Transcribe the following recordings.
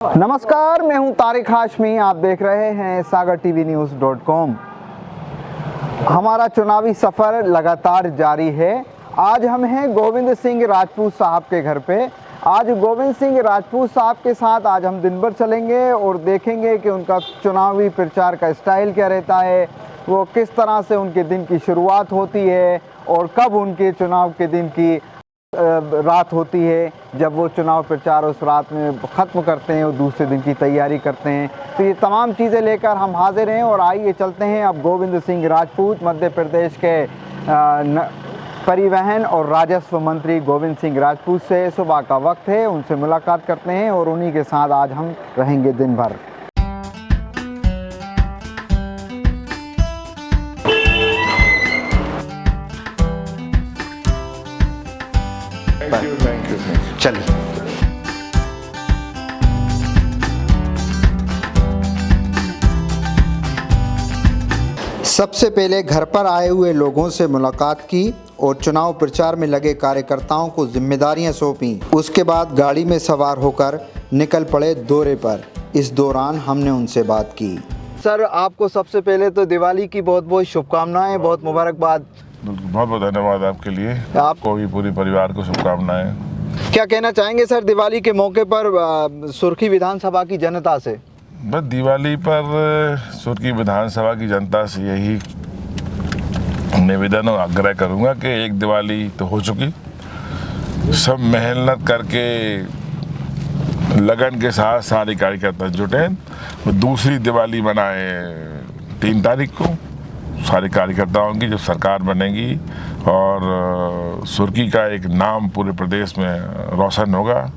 नमस्कार, मैं हूं तारिक हाशमी। आप देख रहे हैं sagartvnews.com। हमारा चुनावी सफ़र लगातार जारी है। आज हम हैं गोविंद सिंह राजपूत साहब के घर पे। आज गोविंद सिंह राजपूत साहब के साथ आज हम दिन भर चलेंगे और देखेंगे कि उनका चुनावी प्रचार का स्टाइल क्या रहता है, वो किस तरह से उनके दिन की शुरुआत होती है और कब उनके चुनाव के दिन की रात होती है, जब वो चुनाव प्रचार उस रात में ख़त्म करते हैं और दूसरे दिन की तैयारी करते हैं। तो ये तमाम चीज़ें लेकर हम हाजिर हैं और आइए चलते हैं अब गोविंद सिंह राजपूत, मध्य प्रदेश के परिवहन और राजस्व मंत्री गोविंद सिंह राजपूत से। सुबह का वक्त है, उनसे मुलाकात करते हैं और उन्हीं के साथ आज हम रहेंगे दिन भर। Thank you. चलिए। सबसे पहले घर पर आए हुए लोगों से मुलाकात की और चुनाव प्रचार में लगे कार्यकर्ताओं को जिम्मेदारियां सौंपी। उसके बाद गाड़ी में सवार होकर निकल पड़े दौरे पर। इस दौरान हमने उनसे बात की। सर, आपको सबसे पहले तो दिवाली की बहुत बहुत शुभकामनाएं, बहुत मुबारकबाद। बहुत बहुत धन्यवाद आपके लिए। आपको भी पूरे परिवार को शुभकामनाएं। क्या कहना चाहेंगे सर दिवाली के मौके पर सुर्खी विधानसभा की जनता से? बस दिवाली पर सुर्खी विधानसभा की जनता से यही निवेदन और आग्रह करूंगा कि एक दिवाली तो हो चुकी, सब मेहनत करके लगन के साथ सारे कार्यकर्ता जुटे, वो दूसरी दिवाली मनाए 3 तारीख को सारे कार्यकर्ताओं की, जब सरकार बनेगी और सुर्खी का एक नाम पूरे प्रदेश में रोशन होगा।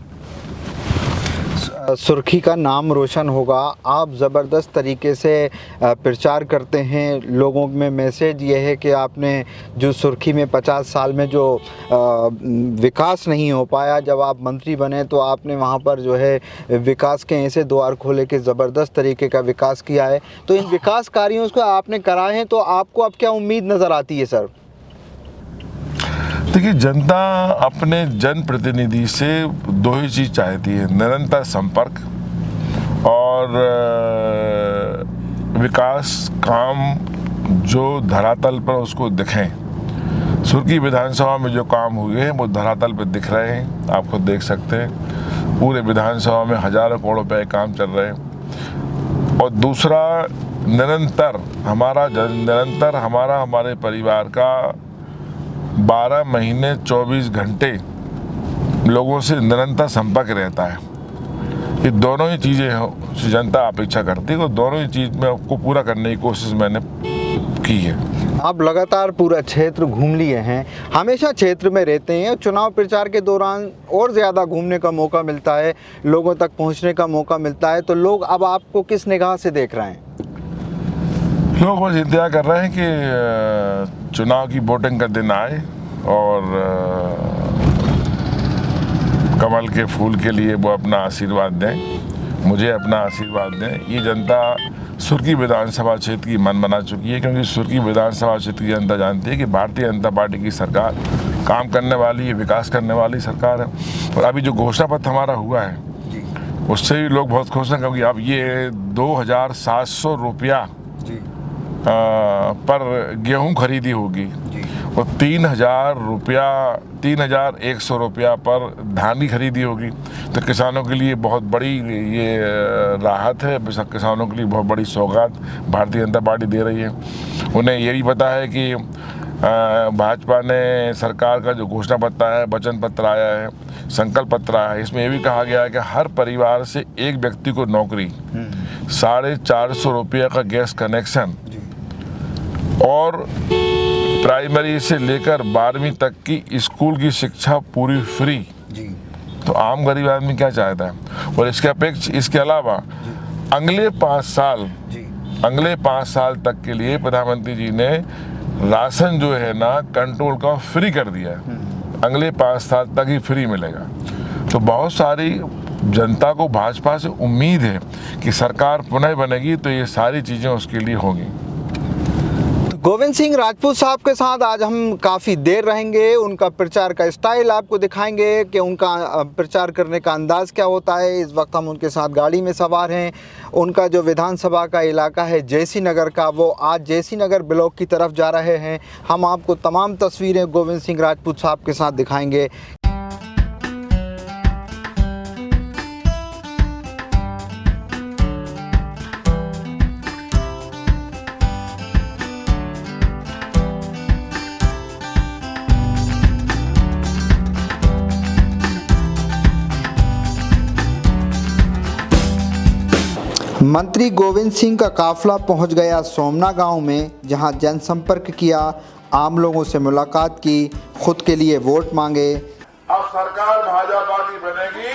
सुर्खी का नाम रोशन होगा। आप ज़बरदस्त तरीके से प्रचार करते हैं। लोगों में मैसेज ये है कि आपने जो सुर्खी में 50 साल में जो विकास नहीं हो पाया, जब आप मंत्री बने तो आपने वहाँ पर जो है विकास के ऐसे द्वार खोले कि ज़बरदस्त तरीके का विकास किया है। तो इन विकास कार्यों को आपने कराए हैं, तो आपको अब क्या उम्मीद नज़र आती है सर? देखिए, जनता अपने जनप्रतिनिधि से 2 ही चीज़ चाहती है, निरंतर संपर्क और विकास काम जो धरातल पर उसको दिखें। सुर्खी विधानसभा में जो काम हुए हैं वो धरातल पर दिख रहे हैं, आप खुद देख सकते हैं। पूरे विधानसभा में हज़ारों करोड़ रुपए काम चल रहे हैं। और दूसरा, निरंतर हमारे परिवार का 12 महीने 24 घंटे लोगों से निरंतर संपर्क रहता है। ये दोनों ही चीज़ें जनता अपेक्षा करती है, तो दोनों ही चीज़ में को पूरा करने की कोशिश मैंने की है। आप लगातार पूरा क्षेत्र घूम लिए हैं, हमेशा क्षेत्र में रहते हैं। चुनाव प्रचार के दौरान और ज़्यादा घूमने का मौका मिलता है, लोगों तक पहुंचने का मौका मिलता है। तो लोग अब आपको किस निगाह से देख रहे हैं? लोग बस इंतजार कर रहे हैं कि चुनाव की वोटिंग का दिन आए और कमल के फूल के लिए वो अपना आशीर्वाद दें, मुझे अपना आशीर्वाद दें। ये जनता सुर्खी विधानसभा क्षेत्र की मन बना चुकी है, क्योंकि सुर्खी विधानसभा क्षेत्र की जनता जानती है कि भारतीय जनता पार्टी की सरकार काम करने वाली है, विकास करने वाली सरकार है। और अभी जो घोषणा पत्र हमारा हुआ है उससे भी लोग बहुत खुश हैं, क्योंकि अब ये 2700 रुपया पर गेहूं खरीदी होगी और 3100 रुपया पर धान की खरीदी होगी। तो किसानों के लिए बहुत बड़ी ये राहत है, किसानों के लिए बहुत बड़ी सौगात भारतीय जनता पार्टी दे रही है। उन्हें ये भी पता है कि भाजपा ने सरकार का जो घोषणा पत्र है, वचन पत्र आया है, संकल्प पत्र आया है, इसमें ये भी कहा गया है कि हर परिवार से एक व्यक्ति को नौकरी, 450 रुपया का गैस कनेक्शन और प्राइमरी से लेकर 12वीं तक की स्कूल की शिक्षा पूरी फ्री। तो आम गरीब आदमी क्या चाहता है? और इसके अलावा अगले 5 साल तक के लिए प्रधानमंत्री जी ने राशन जो है ना कंट्रोल का फ्री कर दिया है। अगले 5 साल तक ही फ्री मिलेगा। तो बहुत सारी जनता को भाजपा से उम्मीद है कि सरकार पुनः बनेगी तो ये सारी चीज़ें उसके लिए होंगी। गोविंद सिंह राजपूत साहब के साथ आज हम काफ़ी देर रहेंगे। उनका प्रचार का स्टाइल आपको दिखाएंगे कि उनका प्रचार करने का अंदाज़ क्या होता है। इस वक्त हम उनके साथ गाड़ी में सवार हैं। उनका जो विधानसभा का इलाका है जयसी नगर का, वो आज जयसी नगर ब्लॉक की तरफ जा रहे हैं। हम आपको तमाम तस्वीरें गोविंद सिंह राजपूत साहब के साथ दिखाएंगे। मंत्री गोविंद सिंह का काफिला पहुंच गया सोमना गांव में, जहां जनसंपर्क किया, आम लोगों से मुलाकात की, खुद के लिए वोट मांगे। अब सरकार भाजपा की बनेगी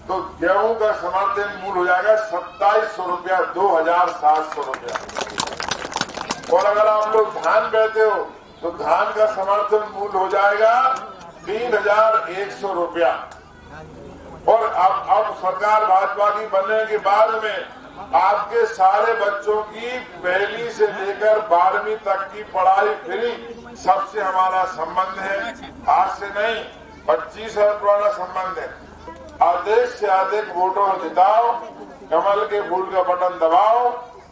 तो गेहूं का समर्थन मूल्य हो जाएगा 2700 रुपया, 2700 रुपया। और अगर आप लोग धान बेचते हो तो धान का समर्थन मूल्य हो जाएगा 3100 रुपया। और अब सरकार भाजपा की बनने के बाद में आपके सारे बच्चों की पहली से लेकर 12वीं तक की पढ़ाई फ्री। सबसे हमारा संबंध है, आज से नहीं 25 साल पुराना संबंध है। अधिक से अधिक वोटों जिताओ, कमल के फूल का बटन दबाओ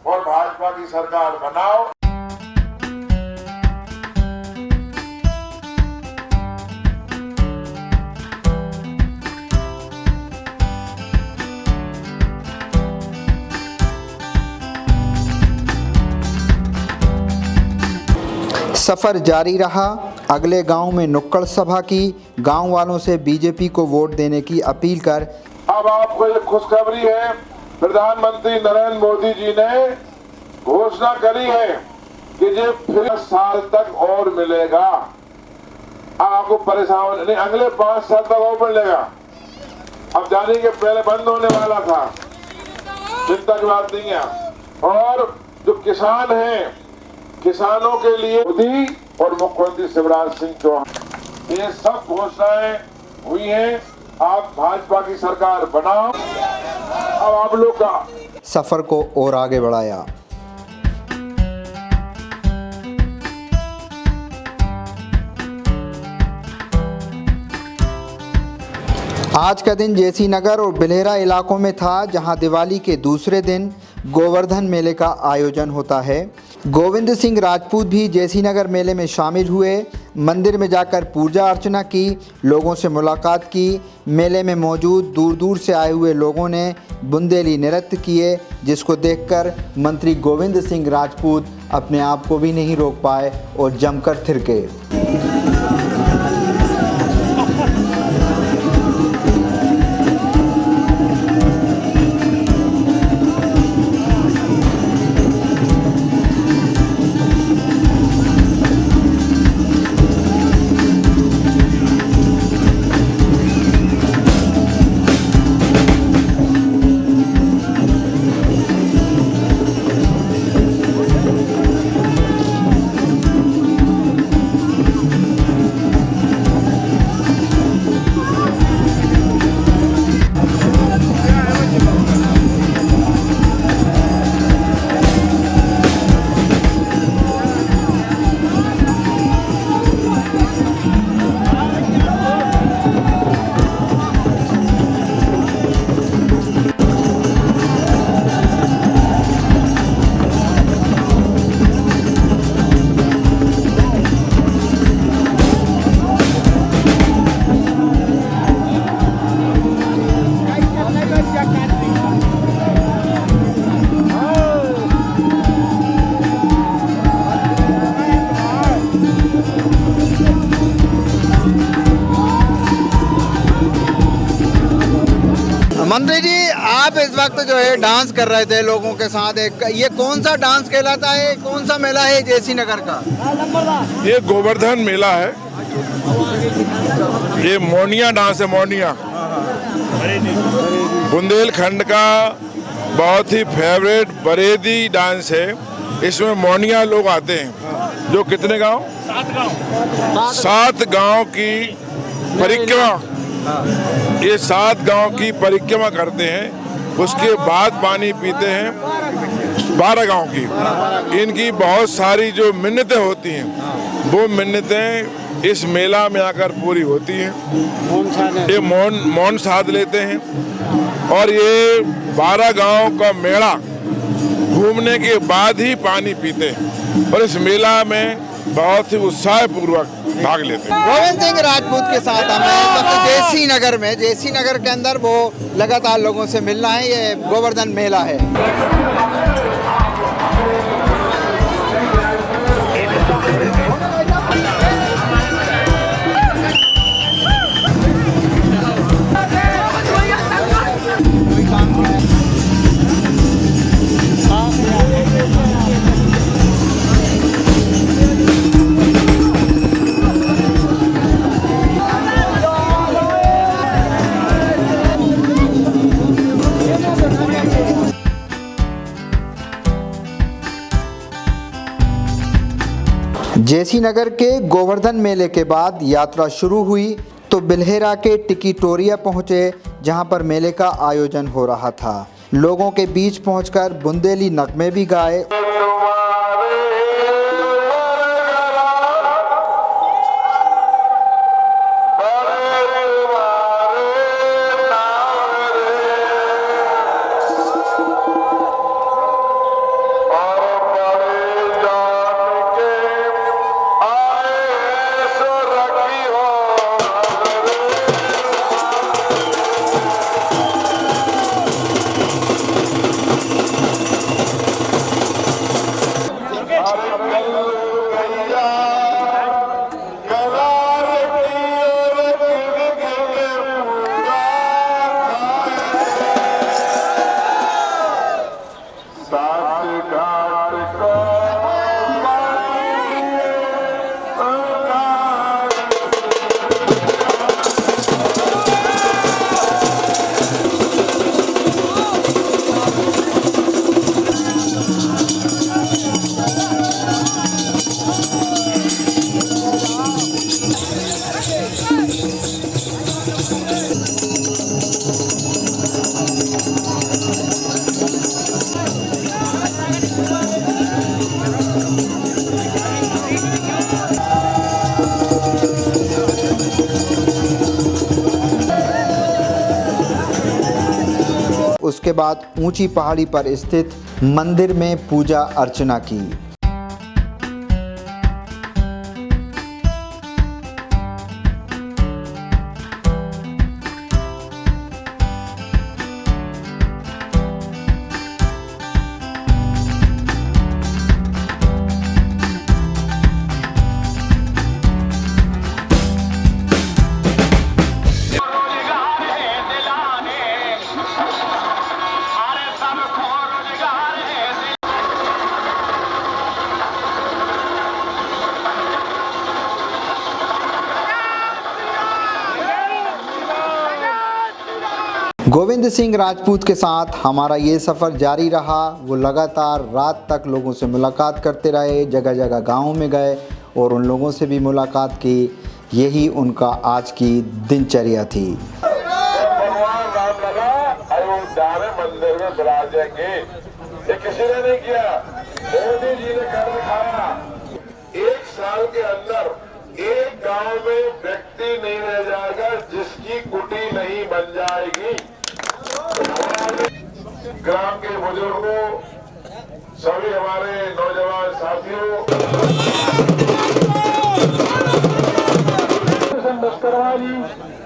और भाजपा की सरकार बनाओ। सफ़र जारी रहा। अगले गांव में नुक्कड़ सभा की, गांव वालों से बीजेपी को वोट देने की अपील कर। अब आपको एक खुशखबरी है, प्रधानमंत्री नरेंद्र मोदी जी ने घोषणा करी है कि ये फिर साल तक और मिलेगा। आपको परेशान नहीं, अगले 5 साल तक और मिलेगा। अब जाने के पहले बंद होने वाला था, चिंता की बात नहीं है। और जो किसान हैं, किसानों के लिए मोदी और मुख्यमंत्री शिवराज सिंह चौहान, ये सब घोषणाएं हुई हैं। आप भाजपा की सरकार बनाओ। अब आप लोग का सफर को और आगे बढ़ाया। आज का दिन जयसी नगर और बिलेरा इलाकों में था, जहां दिवाली के दूसरे दिन गोवर्धन मेले का आयोजन होता है। गोविंद सिंह राजपूत भी जयसी नगर मेले में शामिल हुए। मंदिर में जाकर पूजा अर्चना की, लोगों से मुलाकात की। मेले में मौजूद दूर दूर से आए हुए लोगों ने बुंदेली नृत्य किए, जिसको देखकर मंत्री गोविंद सिंह राजपूत अपने आप को भी नहीं रोक पाए और जमकर थिरके। मंत्री जी, आप इस वक्त जो है डांस कर रहे थे लोगों के साथ, एक ये कौन सा डांस कहलाता है, कौन सा मेला है जयसी नगर का? ये गोवर्धन मेला है। ये मोनिया डांस है, मोनिया बुंदेलखंड का बहुत ही फेवरेट बरेदी डांस है। इसमें मोनिया लोग आते हैं, जो कितने गांव? 7 गांव की परिक्रमा, ये 7 गांव की परिक्रमा करते हैं। उसके बाद पानी पीते हैं 12 गांव की, इनकी बहुत सारी जो मिन्नतें होती हैं वो मिन्नतें इस मेला में आकर पूरी होती हैं। ये मौन साध लेते हैं और ये 12 गांव का मेला घूमने के बाद ही पानी पीते हैं और इस मेला में बहुत ही उत्साहपूर्वक भाग लेते हैं। गोविंद सिंह राजपूत के साथ हमें जेसी नगर में, जेसी नगर के अंदर वो लगातार लोगों से मिलना है। ये गोवर्धन मेला है। जेसी नगर के गोवर्धन मेले के बाद यात्रा शुरू हुई तो बिल्हेरा के टिकिटोरिया पहुंचे, जहां पर मेले का आयोजन हो रहा था। लोगों के बीच पहुंचकर बुंदेली नगमे भी गाए। उसके बाद ऊंची पहाड़ी पर स्थित मंदिर में पूजा अर्चना की। गोविंद सिंह राजपूत के साथ हमारा ये सफ़र जारी रहा। वो लगातार रात तक लोगों से मुलाकात करते रहे, जगह जगह गाँव में गए और उन लोगों से भी मुलाकात की। यही उनका आज की दिनचर्या थी। भगवान राम लगा अयोध्या में मंदिर में विराजेंगे, ये किसी ने नहीं किया, मोदी जी ने कर दिखाया। 1 साल के अंदर एक गांव में व्यक्ति नहीं रह जाएगा जिसकी कुटी नहीं बन जाएगी। ग्राम के बुजुर्गों, सभी हमारे नौजवान साथियों, जी